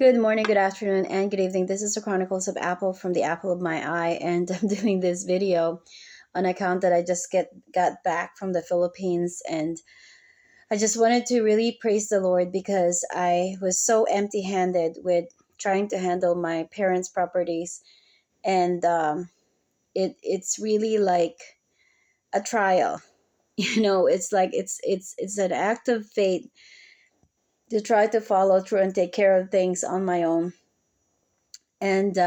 Good morning, good afternoon, and good evening. This is the Chronicles of Apple from the Apple of My Eye, and I'm doing this video on account that I just got back from the Philippines, and I just wanted to really praise the Lord because I was so empty-handed with trying to handle my parents' properties, and it's really like a trial. It's like it's an act of faith to try to follow through and take care of things on my own, and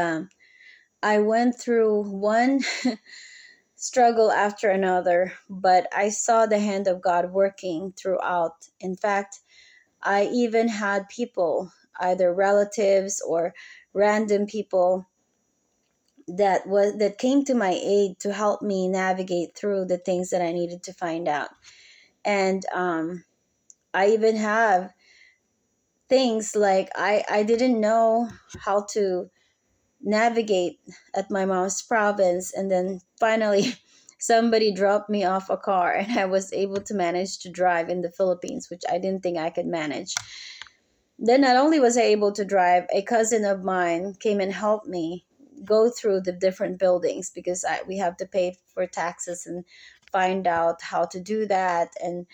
I went through one struggle after another, but I saw the hand of God working throughout. In fact, I even had people, either relatives or random people, that came to my aid to help me navigate through the things that I needed to find out. And I even have things like I didn't know how to navigate at my mom's province, and then finally somebody dropped me off a car and I was able to manage to drive in the Philippines, which I didn't think I could manage. Then not only was I able to drive, a cousin of mine came and helped me go through the different buildings because we have to pay for taxes and find out how to do that. And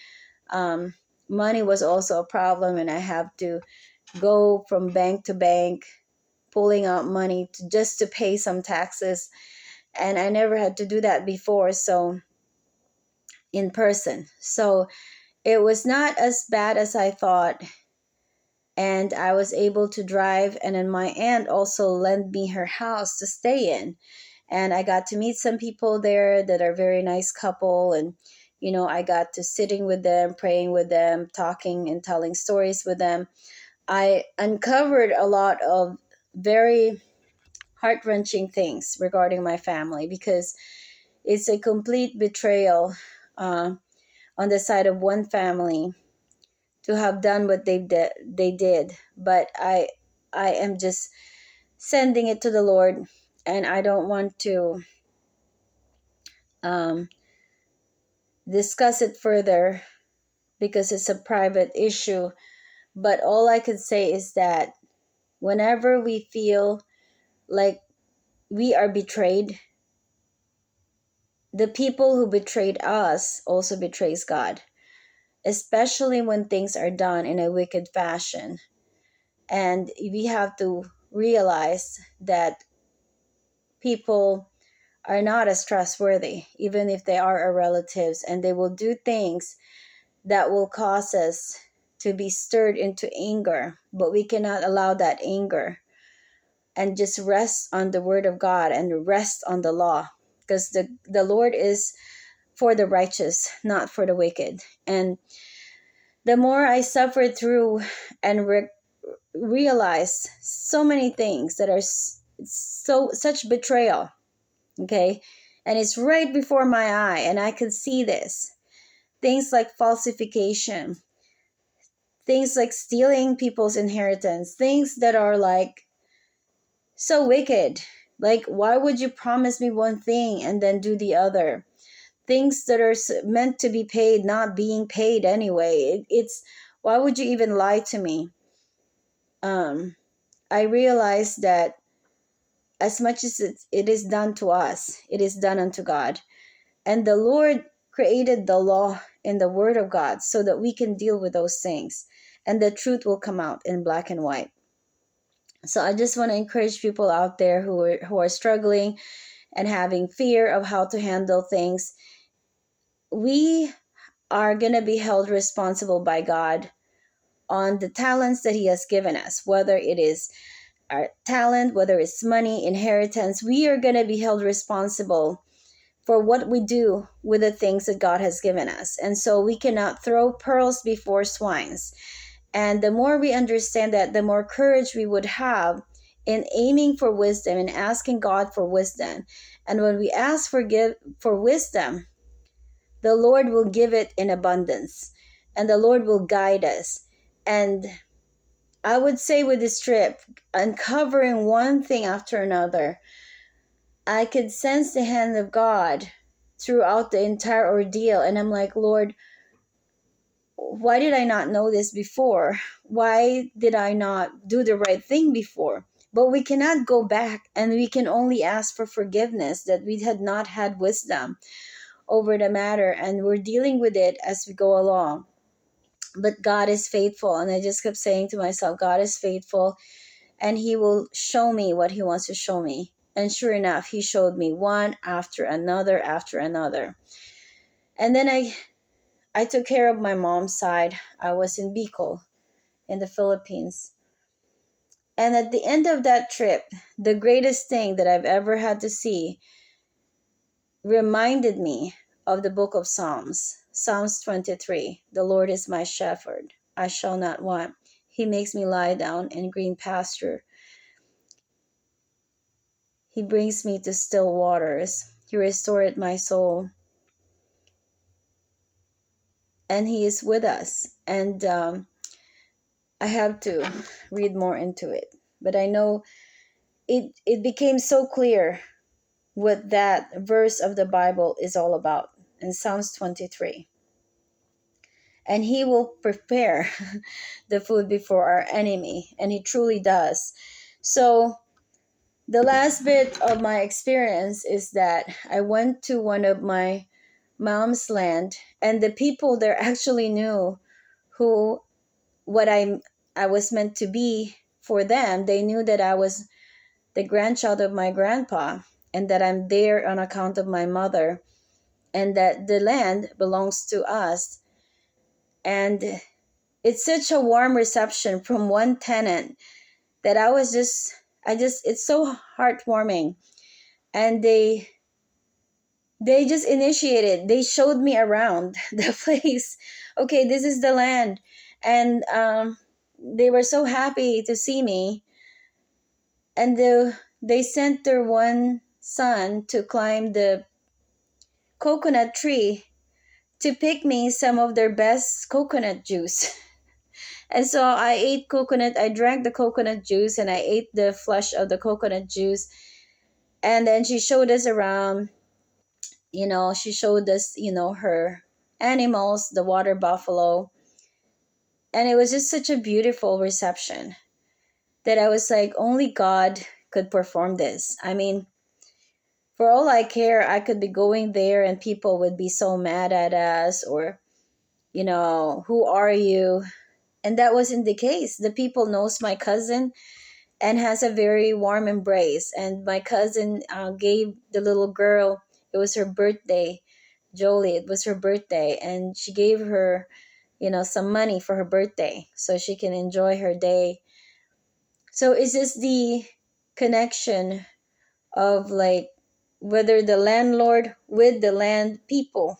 um, money was also a problem, and I have to go from bank to bank pulling out money just to pay some taxes, and I never had to do that before, so in person. So it was not as bad as I thought, and I was able to drive, and then my aunt also lent me her house to stay in, and I got to meet some people there that are very nice couple. And I got to sitting with them, praying with them, talking and telling stories with them. I uncovered a lot of very heart-wrenching things regarding my family, because it's a complete betrayal uh, on the side of one family to have done what they did. But I am just sending it to the Lord, and I don't want to um, discuss it further because it's a private issue. But all I could say is that whenever we feel like we are betrayed, the people who betrayed us also betrays God, especially when things are done in a wicked fashion. And we have to realize that people are not as trustworthy, even if they are our relatives, and they will do things that will cause us to be stirred into anger. But we cannot allow that anger, and just rest on the word of God and rest on the law, because the Lord is for the righteous, not for the wicked. And the more I suffered through and realized so many things that are such betrayal, okay? And it's right before my eye, and I could see this. Things like falsification, things like stealing people's inheritance, things that are like so wicked. Like, why would you promise me one thing and then do the other? Things that are meant to be paid not being paid anyway. It's why would you even lie to me? um I realized that as much as it is done to us, it is done unto God. And the Lord created the law in the word of God so that we can deal with those things, and the truth will come out in black and white. So I just want to encourage people out there who are struggling and having fear of how to handle things. We are going to be held responsible by God on the talents that He has given us, whether it is our talent, whether it's money, inheritance. We are going to be held responsible for what we do with the things that God has given us. And so we cannot throw pearls before swines. And the more we understand that, the more courage we would have in aiming for wisdom and asking God for wisdom. And when we ask for wisdom, the Lord will give it in abundance, and the Lord will guide us. And I would say with this trip, uncovering one thing after another, I could sense the hand of God throughout the entire ordeal. And I'm like, Lord, why did I not know this before? Why did I not do the right thing before? But we cannot go back, and we can only ask for forgiveness that we had not had wisdom over the matter, and we're dealing with it as we go along. But God is faithful, and I just kept saying to myself, God is faithful, and He will show me what He wants to show me. And sure enough, He showed me one after another after another. And then I took care of my mom's side. I was in Bicol in the Philippines. And at the end of that trip, the greatest thing that I've ever had to see reminded me of the book of Psalms. Psalms 23. The Lord is my shepherd. I shall not want. He makes me lie down in green pasture. He brings me to still waters. He restored my soul. And He is with us. And I have to read more into it. But I know it became so clear what that verse of the Bible is all about in Psalms 23. And He will prepare the food before our enemy, and He truly does. So the last bit of my experience is that I went to one of my mom's land, and the people there actually knew who what I was meant to be for them. They knew that I was the grandchild of my grandpa, and that I'm there on account of my mother, and that the land belongs to us. And it's such a warm reception from one tenant that it's so heartwarming. And they just initiated, they showed me around the place. Okay, this is the land. And they were so happy to see me. And they sent their one son to climb the coconut tree to pick me some of their best coconut juice. And so I ate coconut, I drank the coconut juice, and I ate the flesh of the coconut juice. And then she showed us around, she showed us, her animals, the water buffalo. And it was just such a beautiful reception that I was like, only God could perform this. I mean, for all I care, I could be going there and people would be so mad at us, or, who are you? And that wasn't the case. The people knows my cousin and has a very warm embrace. And my cousin gave the little girl, it was her birthday, Jolie, it was her birthday, and she gave her, some money for her birthday so she can enjoy her day. So it's just the connection of, like, whether the landlord with the land people,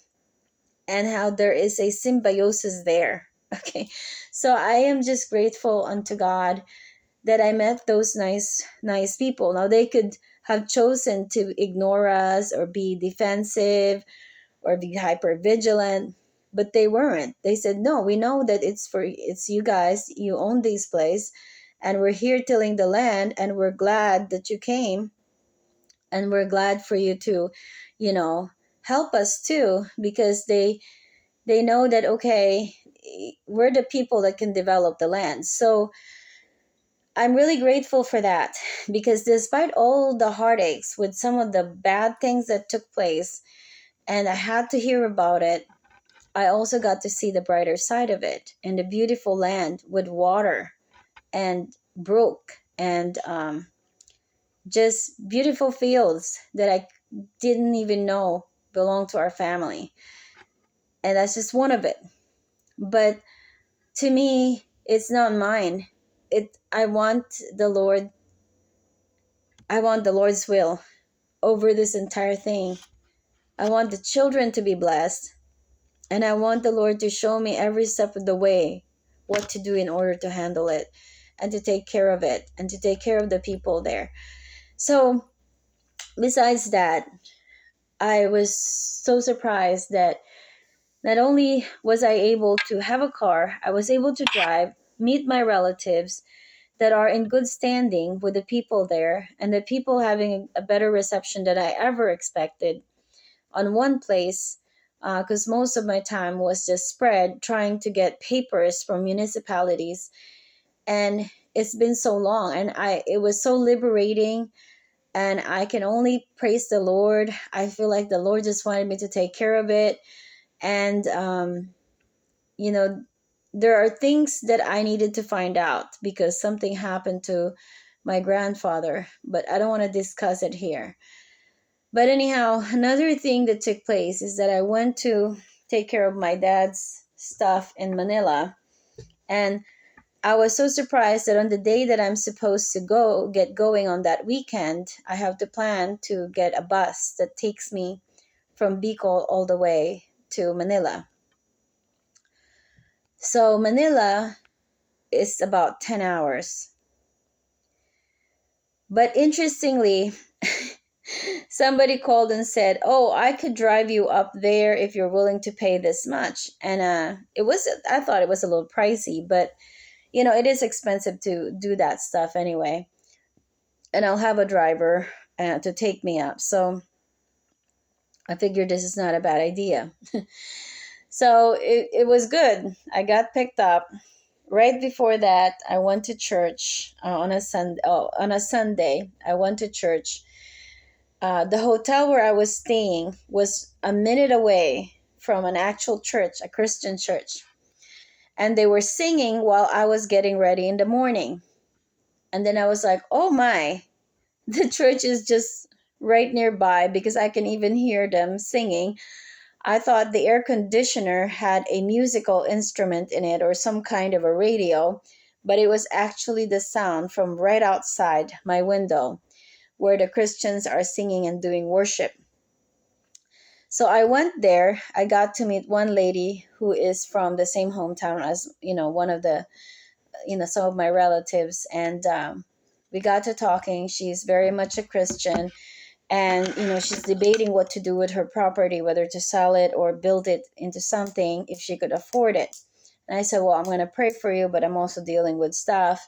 and how there is a symbiosis there. Okay. So I am just grateful unto God that I met those nice people. Now they could have chosen to ignore us or be defensive or be hyper vigilant, but they weren't. They said, "No, we know that it's you guys. You own this place, and we're here tilling the land, and we're glad that you came, and we're glad for you to, help us too, because they know that, okay, we're the people that can develop the land." So I'm really grateful for that, because despite all the heartaches with some of the bad things that took place, and I had to hear about it, I also got to see the brighter side of it, and the beautiful land with water and brook, and just beautiful fields that I didn't even know belonged to our family. And that's just one of it. But to me, it's not mine. I want the Lord, I want the Lord's will over this entire thing. I want the children to be blessed, and I want the Lord to show me every step of the way what to do in order to handle it, and to take care of it, and to take care of the people there. So besides that, I was so surprised that not only was I able to have a car, I was able to drive, meet my relatives that are in good standing with the people there, and the people having a better reception than I ever expected on one place, because most of my time was just spread trying to get papers from municipalities. And it's been so long, and it was so liberating, and I can only praise the Lord. I feel like the Lord just wanted me to take care of it. And you know, there are things that I needed to find out because something happened to my grandfather, but I don't want to discuss it here. But anyhow, another thing that took place is that I went to take care of my dad's stuff in Manila. And I was so surprised that on the day that I'm supposed to get going on that weekend, I have to plan to get a bus that takes me from Bicol all the way to Manila. So Manila is about 10 hours. But interestingly, somebody called and said, "Oh, I could drive you up there if you're willing to pay this much." And I thought it was a little pricey, but it is expensive to do that stuff anyway. And I'll have a driver to take me up. So I figured this is not a bad idea. So it was good. I got picked up. Right before that, I went to church on a Sunday. Oh, on a Sunday, I went to church. The hotel where I was staying was a minute away from an actual church, a Christian church. And they were singing while I was getting ready in the morning. And then I was like, oh my, the church is just right nearby because I can even hear them singing. I thought the air conditioner had a musical instrument in it or some kind of a radio, but it was actually the sound from right outside my window where the Christians are singing and doing worship. So I went there. I got to meet one lady who is from the same hometown as, one of the, some of my relatives. And we got to talking. She's very much a Christian. And, she's debating what to do with her property, whether to sell it or build it into something if she could afford it. And I said, well, I'm going to pray for you, but I'm also dealing with stuff.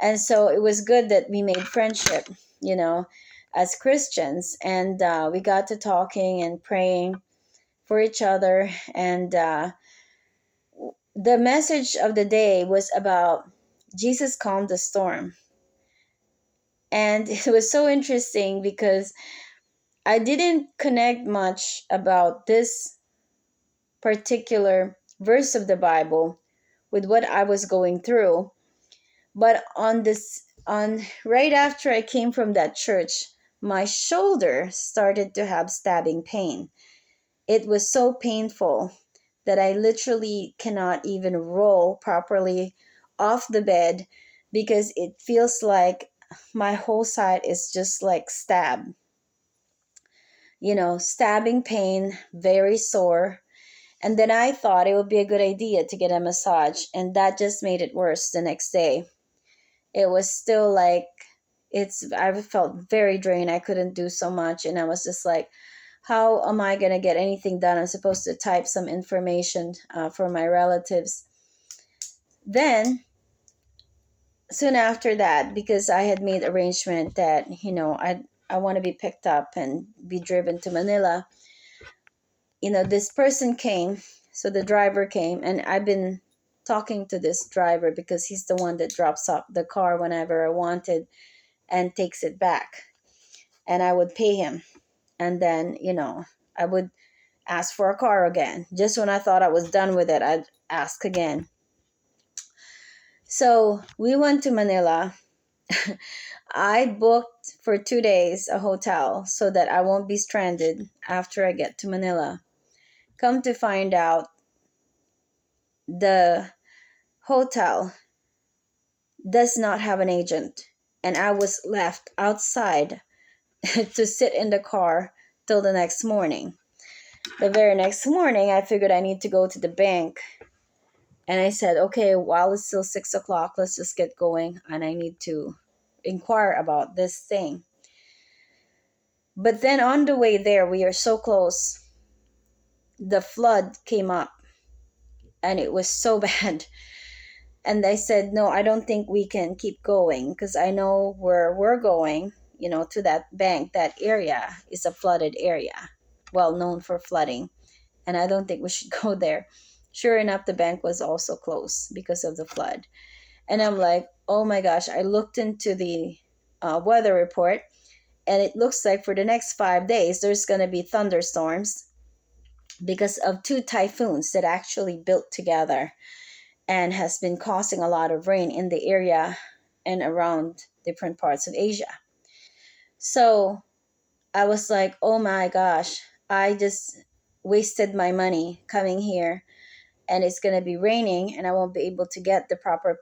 And so it was good that we made friendship, as Christians. And we got to talking and praying for each other. And the message of the day was about Jesus calmed the storm. And it was so interesting because I didn't connect much about this particular verse of the Bible with what I was going through. But on right after I came from that church, my shoulder started to have stabbing pain. It was so painful that I literally cannot even roll properly off the bed because it feels like my whole side is just like stabbed. Stabbing pain, very sore. And then I thought it would be a good idea to get a massage, and that just made it worse the next day. It was still like I felt very drained. I couldn't do so much, and I was just like, how am I going to get anything done? I'm supposed to type some information for my relatives. Then, soon after that, because I had made arrangement that, I want to be picked up and be driven to Manila, this person came. So the driver came, and I've been talking to this driver because he's the one that drops off the car whenever I wanted and takes it back. And I would pay him. And then, I would ask for a car again. Just when I thought I was done with it, I'd ask again. So we went to Manila. I booked for 2 days a hotel so that I won't be stranded after I get to Manila. Come to find out, the hotel does not have an agent, and I was left outside to sit in the car till the next morning. The very next morning, I figured I need to go to the bank. And I said, okay, while it's still 6 o'clock, let's just get going. And I need to inquire about this thing. But then on the way there, we are so close. The flood came up and it was so bad. And I said, no, I don't think we can keep going because I know where we're going, to that bank. That area is a flooded area, well known for flooding. and I don't think we should go there. Sure enough, the bank was also closed because of the flood. And I'm like, oh my gosh, I looked into the weather report, and it looks like for the next 5 days, there's going to be thunderstorms because of two typhoons that actually built together and has been causing a lot of rain in the area and around different parts of Asia. So I was like, oh my gosh, I just wasted my money coming here, and it's going to be raining, and I won't be able to get the proper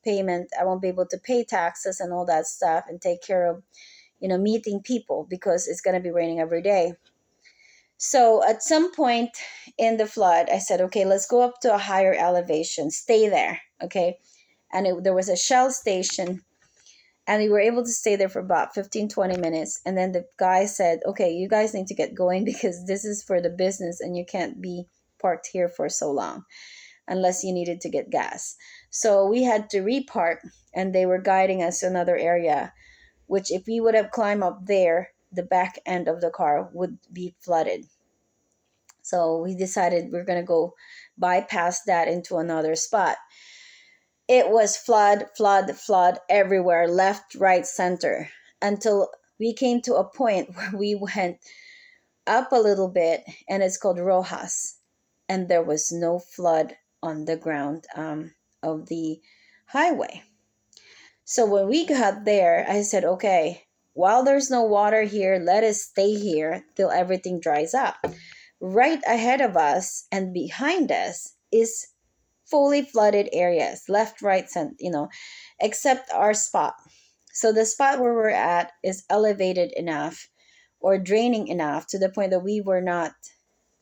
payment. I won't be able to pay taxes and all that stuff and take care of, meeting people because it's going to be raining every day. So at some point in the flood, I said, okay, let's go up to a higher elevation, stay there. Okay. And there was a Shell station, and we were able to stay there for about 15-20 minutes. And then the guy said, okay, you guys need to get going because this is for the business and you can't be parked here for so long unless you needed to get gas. So we had to repark, and they were guiding us to another area, which if we would have climbed up there, the back end of the car would be flooded. So we decided we're going to go bypass that into another spot. It was flood, flood, flood everywhere, left, right, center, until we came to a point where we went up a little bit, and it's called Rojas, and there was no flood on the ground of the highway. So when we got there, I said, okay, while there's no water here, let us stay here till everything dries up. Right ahead of us and behind us is fully flooded areas, left, right, center, except our spot. So the spot where we're at is elevated enough or draining enough to the point that we were not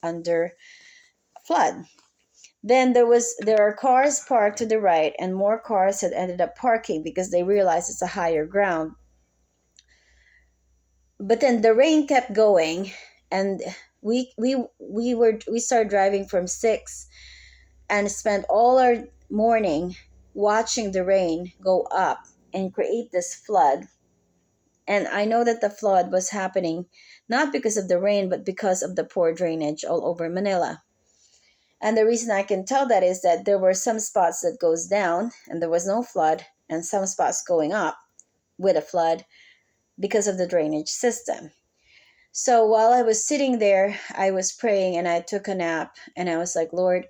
under flood. Then there are cars parked to the right, and more cars had ended up parking because they realized it's a higher ground. But then the rain kept going, and we started driving from 6 and spent all our morning watching the rain go up and create this flood. And I know that the flood was happening not because of the rain, but because of the poor drainage all over Manila. And the reason I can tell that is that there were some spots that goes down and there was no flood, and some spots going up with a flood because of the drainage system. So while I was sitting there, I was praying and I took a nap, and I was like, Lord,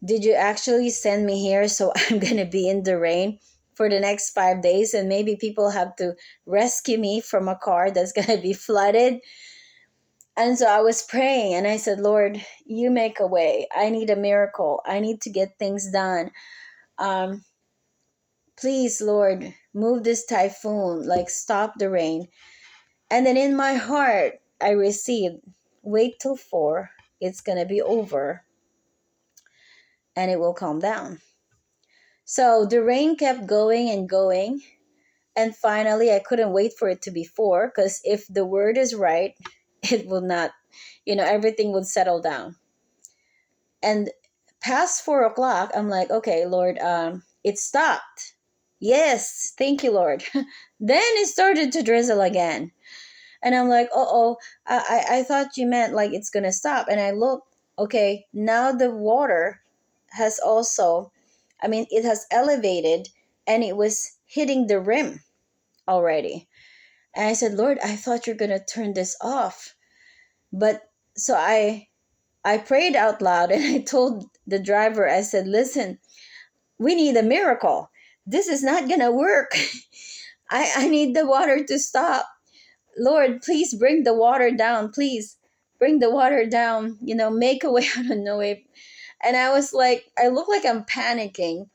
did you actually send me here so I'm going to be in the rain for the next 5 days, and maybe people have to rescue me from a car that's going to be flooded? And so I was praying and I said, Lord, you make a way. I need a miracle. I need to get things done. Um, Please, Lord, move this typhoon, like stop the rain. And then in my heart, I received, wait till 4, it's going to be over and it will calm down. So the rain kept going and going. And finally, I couldn't wait for it to be 4, because if the word is right, it will not, everything would settle down. And past 4 o'clock, I'm like, okay, Lord, it stopped. Yes, thank you, Lord. Then it started to drizzle again. And I'm like, I thought you meant like it's going to stop. And I looked, okay, now the water has also, it has elevated and it was hitting the rim already. And I said, Lord, I thought you're going to turn this off. But so I prayed out loud and I told the driver, I said, listen, we need a miracle. This is not going to work. I need the water to stop. Lord, please bring the water down. Please bring the water down. Make a way. I don't know if. And I was like, I look like I'm panicking,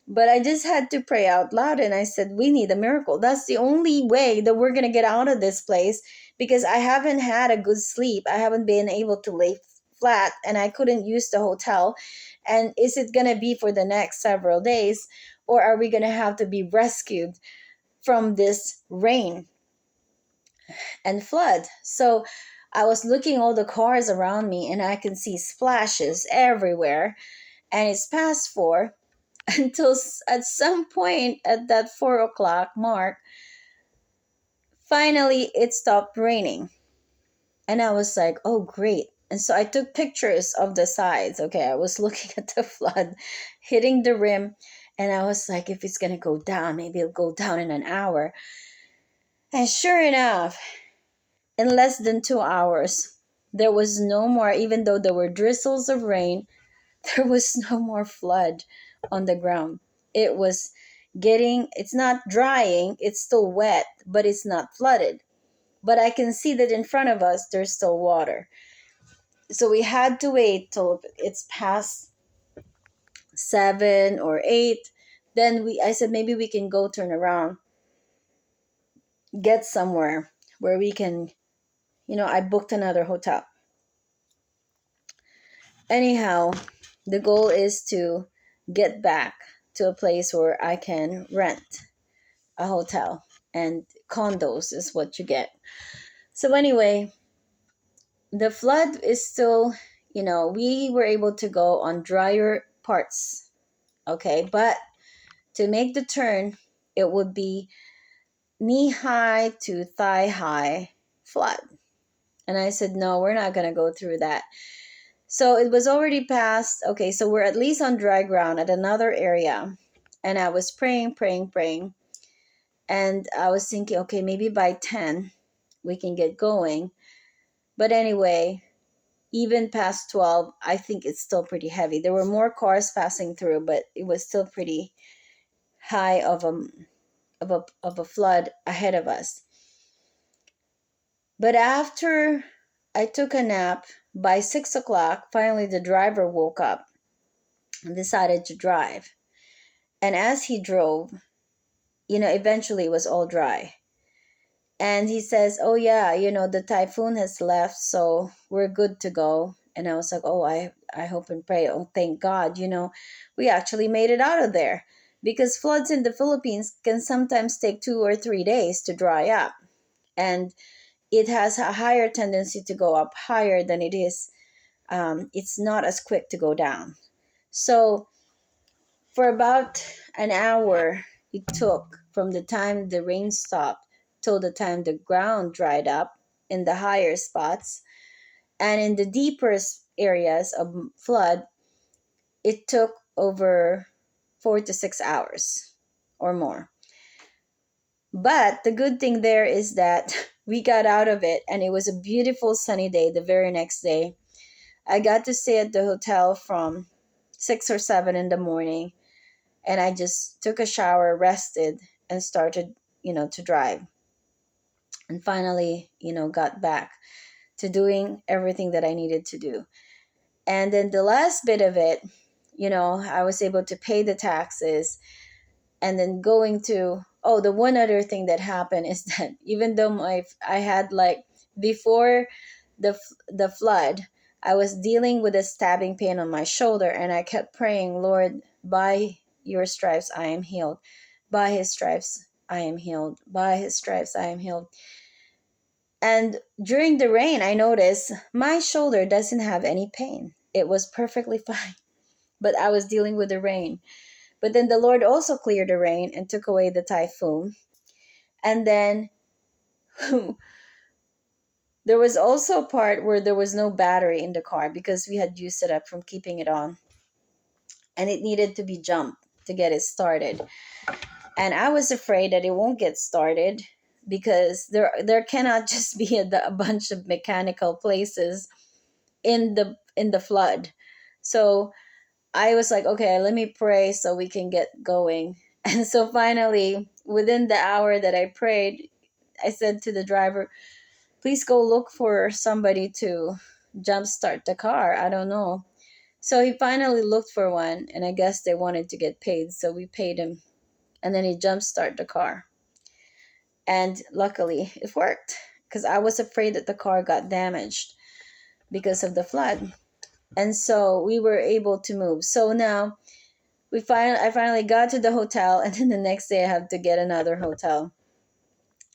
but I just had to pray out loud. And I said, we need a miracle. That's the only way that we're going to get out of this place, because I haven't had a good sleep. I haven't been able to lay flat, and I couldn't use the hotel. And is it going to be for the next several days, or are we going to have to be rescued from this rain and flood? So I was looking all the cars around me, and I can see splashes everywhere. And it's past 4 until at some point at that 4 o'clock mark, finally it stopped raining. And I was like, oh, great. And so I took pictures of the sides. Okay, I was looking at the flood hitting the rim, and I was like, if it's going to go down, maybe it'll go down in an hour. And sure enough, in less than 2 hours, there was no more, even though there were drizzles of rain, there was no more flood on the ground. It was it's not drying, it's still wet, but it's not flooded. But I can see that in front of us, there's still water. So we had to wait till it's past 7 or 8. Then I said, maybe we can go turn around, get somewhere where we can, I booked another hotel. Anyhow, the goal is to get back to a place where I can rent a hotel, and condos is what you get. So anyway, the flood is still, we were able to go on drier parts. Okay, but to make the turn, it would be knee high to thigh high flood. And I said, no, we're not going to go through that. So it was already past. Okay, so we're at least on dry ground at another area. And I was praying, praying, praying. And I was thinking, okay, maybe by 10 we can get going. But anyway, even past 12, I think it's still pretty heavy. There were more cars passing through, but it was still pretty high of a flood ahead of us. But after I took a nap, by 6 o'clock, finally the driver woke up and decided to drive. And as he drove, eventually it was all dry. And he says, oh yeah, the typhoon has left, so we're good to go. And I was like, oh, I hope and pray. Oh, thank God, we actually made it out of there. Because floods in the Philippines can sometimes take 2 or 3 days to dry up. And it has a higher tendency to go up higher than it is. It's not as quick to go down. So for about an hour, it took from the time the rain stopped till the time the ground dried up in the higher spots. And in the deeper areas of flood, it took over 4 to 6 hours or more. But the good thing there is that we got out of it, and it was a beautiful sunny day the very next day. I got to stay at the hotel from 6 or 7 in the morning, and I just took a shower, rested, and started, to drive. And finally, got back to doing everything that I needed to do. And then the last bit of it, I was able to pay the taxes, and then going to, oh, the one other thing that happened is that even though I had, like, before the flood, I was dealing with a stabbing pain on my shoulder, and I kept praying, Lord, by your stripes I am healed. By his stripes I am healed. By his stripes I am healed. And during the rain, I noticed my shoulder doesn't have any pain. It was perfectly fine. But I was dealing with the rain. But then the Lord also cleared the rain and took away the typhoon. And then there was also a part where there was no battery in the car because we had used it up from keeping it on. And it needed to be jumped to get it started. And I was afraid that it won't get started because there cannot just be a bunch of mechanical places in the flood. So I was like, okay, let me pray so we can get going. And so finally, within the hour that I prayed, I said to the driver, please go look for somebody to jumpstart the car. I don't know. So he finally looked for one, and I guess they wanted to get paid, so we paid him. And then he jumpstarted the car. And luckily, it worked because I was afraid that the car got damaged because of the flood. And so we were able to move. So now I finally got to the hotel, and then the next day I have to get another hotel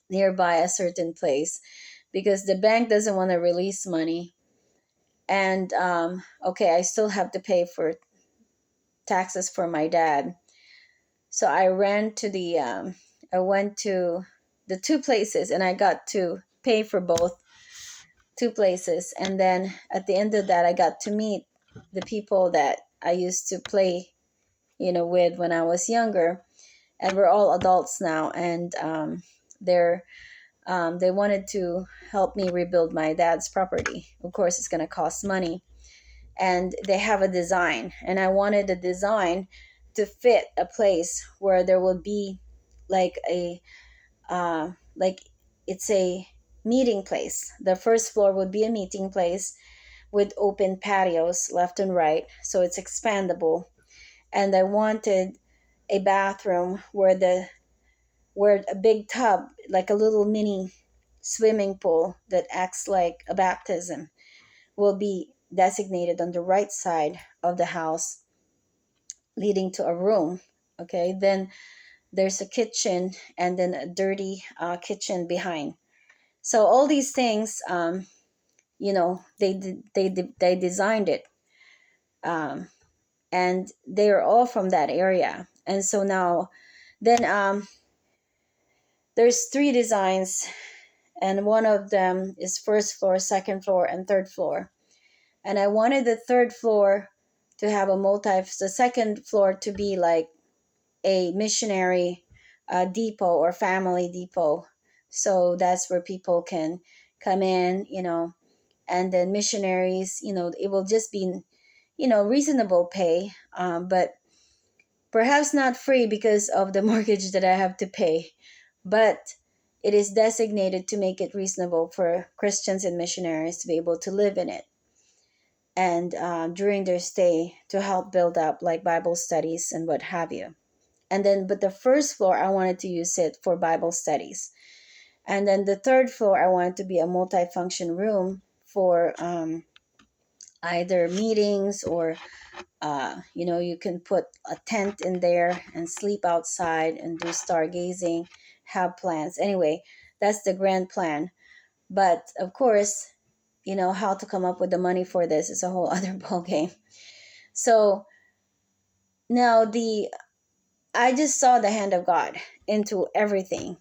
nearby a certain place because the bank doesn't want to release money. And okay, I still have to pay for taxes for my dad. So I went to the two places, and I got to pay for both two places. And then at the end of that, I got to meet the people that I used to play, with when I was younger. And we're all adults now. And they're they wanted to help me rebuild my dad's property. Of course, it's going to cost money. And they have a design. And I wanted the design to fit a place where there will be like like it's a meeting place. The first floor would be a meeting place with open patios left and right, so it's expandable. And I wanted a bathroom where a big tub, like a little mini swimming pool that acts like a baptism, will be designated on the right side of the house, leading to a room. Okay, then there's a kitchen, and then a dirty kitchen behind. So all these things, they designed it, um, and they are all from that area. And so now, then there's three designs, and one of them is first floor, second floor, and third floor. And I wanted the third floor to have the second floor to be like a missionary depot or family depot. So that's where people can come in, and then missionaries, it will just be, reasonable pay, but perhaps not free because of the mortgage that I have to pay. But it is designated to make it reasonable for Christians and missionaries to be able to live in it. And during their stay, to help build up like Bible studies and what have you. And then, but the first floor, I wanted to use it for Bible studies. And then the third floor, I wanted to be a multifunction room for either meetings or, you can put a tent in there and sleep outside and do stargazing, have plans. Anyway, that's the grand plan. But of course, how to come up with the money for this is a whole other ballgame. So now I just saw the hand of God into everything.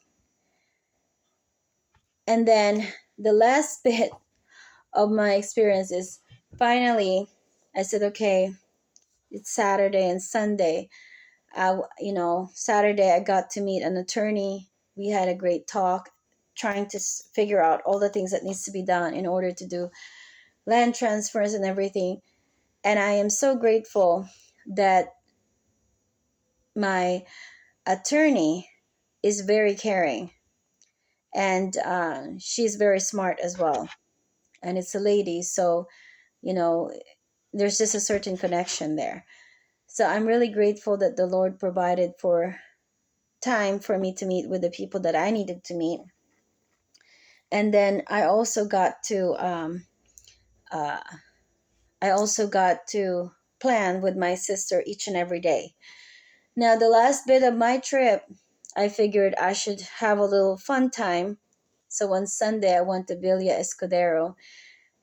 And then the last bit of my experience is finally I said, okay, it's Saturday and Sunday. Saturday I got to meet an attorney. We had a great talk trying to figure out all the things that needs to be done in order to do land transfers and everything. And I am so grateful that my attorney is very caring, and she's very smart as well. And it's a lady, so there's just a certain connection there. So I'm really grateful that the Lord provided for time for me to meet with the people that I needed to meet. And then uh, I also got to plan with my sister each and every day. Now, the last bit of my trip, I figured I should have a little fun time. So on Sunday, I went to Villa Escudero,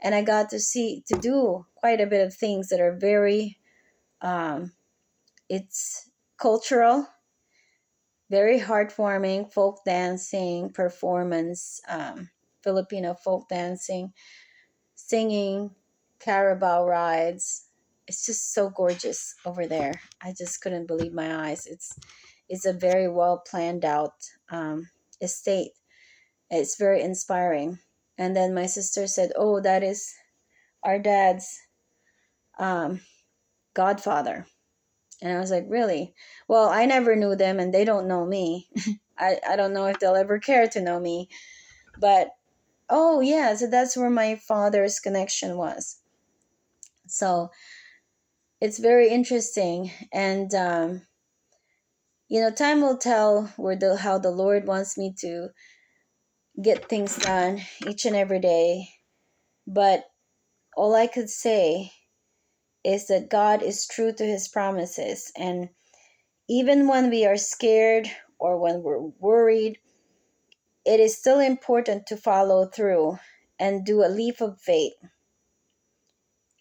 and I got to do quite a bit of things that are very, it's cultural, very heartwarming, folk dancing, performance, Filipino folk dancing, singing, carabao rides. It's just so gorgeous over there. I just couldn't believe my eyes. It's a very well planned out estate. It's very inspiring. And then my sister said, "Oh, that is our dad's um, godfather." And I was like, "Really?" Well, I never knew them, and they don't know me. I don't know if they'll ever care to know me. But, oh, yeah, so that's where my father's connection was. So it's very interesting. And, time will tell how the Lord wants me to get things done each and every day. But all I could say is that God is true to his promises. And even when we are scared or when we're worried, it is still important to follow through and do a leap of faith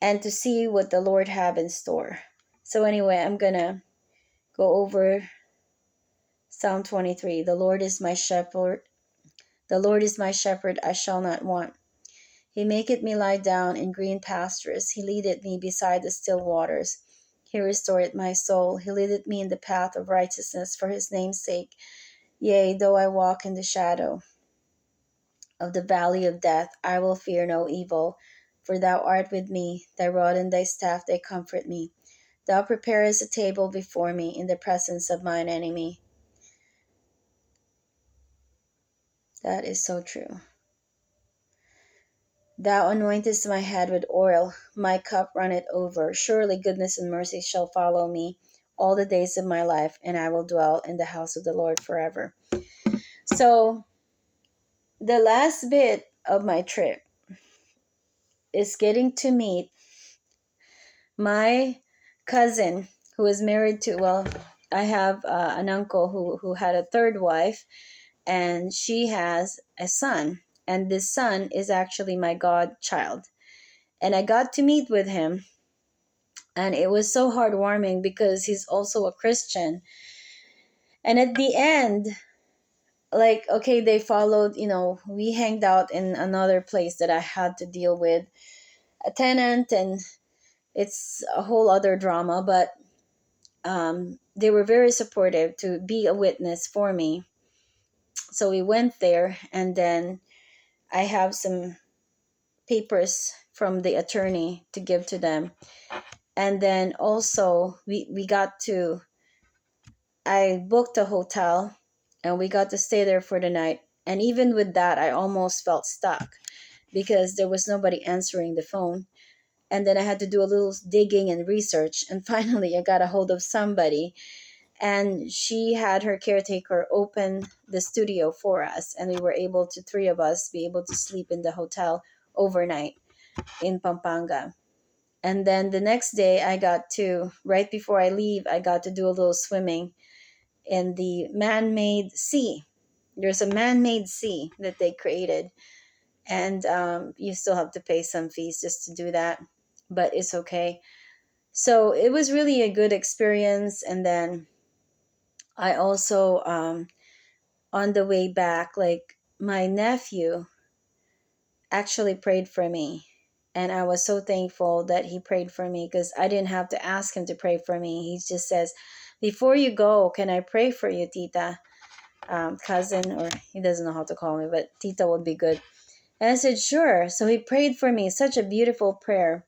and to see what the Lord have in store. So anyway, I'm going to go over Psalm 23. The Lord is my shepherd. The Lord is my shepherd, I shall not want. He maketh me lie down in green pastures. He leadeth me beside the still waters. He restoreth my soul. He leadeth me in the path of righteousness for his name's sake. Yea, though I walk in the shadow of the valley of death, I will fear no evil, for thou art with me. Thy rod and thy staff, they comfort me. Thou preparest a table before me in the presence of mine enemy. That is so true. Thou anointest my head with oil, my cup runneth over. Surely goodness and mercy shall follow me all the days of my life, and I will dwell in the house of the Lord forever. So, the last bit of my trip is getting to meet my cousin who is married to, well, I have an uncle who had a third wife, and she has a son. And this son is actually my godchild. And I got to meet with him, and it was so heartwarming because he's also a Christian. And at the end, like, okay, they followed, we hanged out in another place that I had to deal with a tenant, and it's a whole other drama, but they were very supportive to be a witness for me. So we went there, and then I have some papers from the attorney to give to them. And then also we got to, I booked a hotel, and we got to stay there for the night. And even with that, I almost felt stuck because there was nobody answering the phone. And then I had to do a little digging and research. And finally, I got a hold of somebody, and she had her caretaker open the studio for us. And we were able to, three of us, be able to sleep in the hotel overnight in Pampanga. And then the next day, right before I leave, I got to do a little swimming in the man-made sea. There's a man-made sea that they created, and you still have to pay some fees just to do that, but it's okay. So it was really a good experience. And then I also, on the way back, like, my nephew actually prayed for me. And I was so thankful that he prayed for me because I didn't have to ask him to pray for me. He just says, "Before you go, can I pray for you, Tita?" Cousin, or he doesn't know how to call me, but Tita would be good. And I said, "Sure." So he prayed for me, such a beautiful prayer,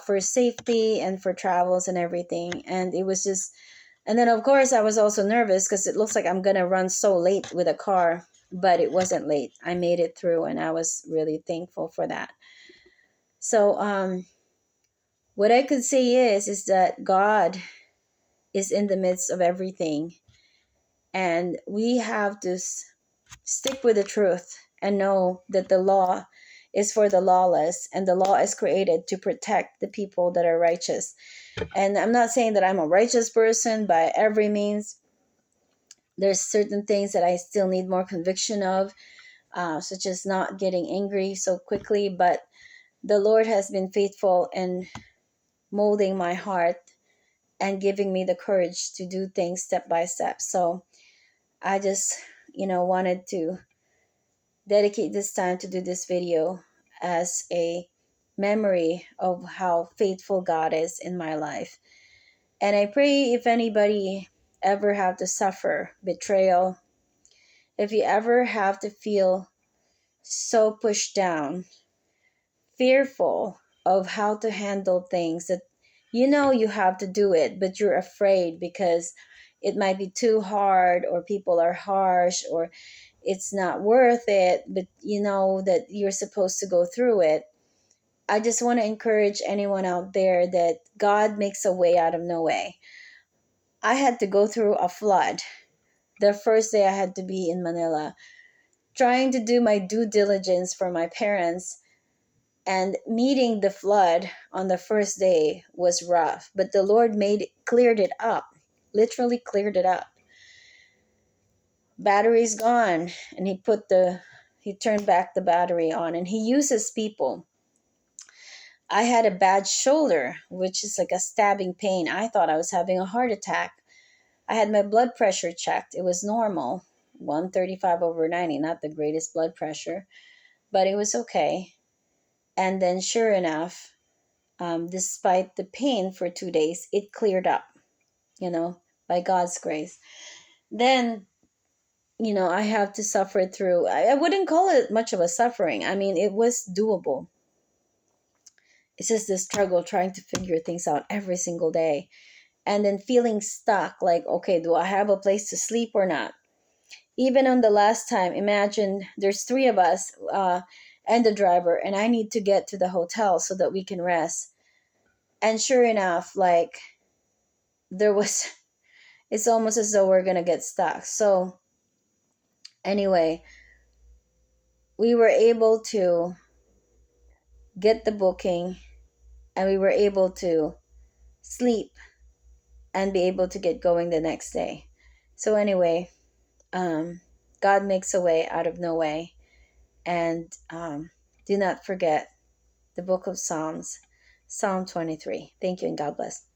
for safety and for travels and everything. And it was just, and then of course I was also nervous because it looks like I'm going to run so late with a car, but it wasn't late. I made it through, and I was really thankful for that. So, what I could say is that God is in the midst of everything, and we have to stick with the truth and know that the law is for the lawless, and the law is created to protect the people that are righteous. And I'm not saying that I'm a righteous person by every means. There's certain things that I still need more conviction of, such as not getting angry so quickly. But the Lord has been faithful in molding my heart and giving me the courage to do things step by step. So I just, wanted to dedicate this time to do this video as a memory of how faithful God is in my life. And I pray, if anybody ever have to suffer betrayal, if you ever have to feel so pushed down, fearful of how to handle things, that you have to do it, but you're afraid because it might be too hard, or people are harsh, or it's not worth it, but you know that you're supposed to go through it. I just want to encourage anyone out there that God makes a way out of no way. I had to go through a flood the first day I had to be in Manila, trying to do my due diligence for my parents. And meeting the flood on the first day was rough, but the Lord cleared it up, literally cleared it up. Battery's gone, and he turned back the battery on, and he uses people. I had a bad shoulder, which is like a stabbing pain. I thought I was having a heart attack. I had my blood pressure checked. It was normal, 135/90, not the greatest blood pressure, but it was okay. And then sure enough, despite the pain for 2 days, it cleared up, by God's grace. Then, I have to suffer through, I wouldn't call it much of a suffering. I mean, it was doable. It's just the struggle trying to figure things out every single day. And then feeling stuck, like, okay, do I have a place to sleep or not? Even on the last time, imagine there's three of us, and the driver, and I need to get to the hotel so that we can rest. And sure enough, like, there was, it's almost as though we're gonna get stuck. So anyway, we were able to get the booking, and we were able to sleep and be able to get going the next day. So anyway, God makes a way out of no way. And do not forget the book of Psalms, Psalm 23. Thank you, and God bless.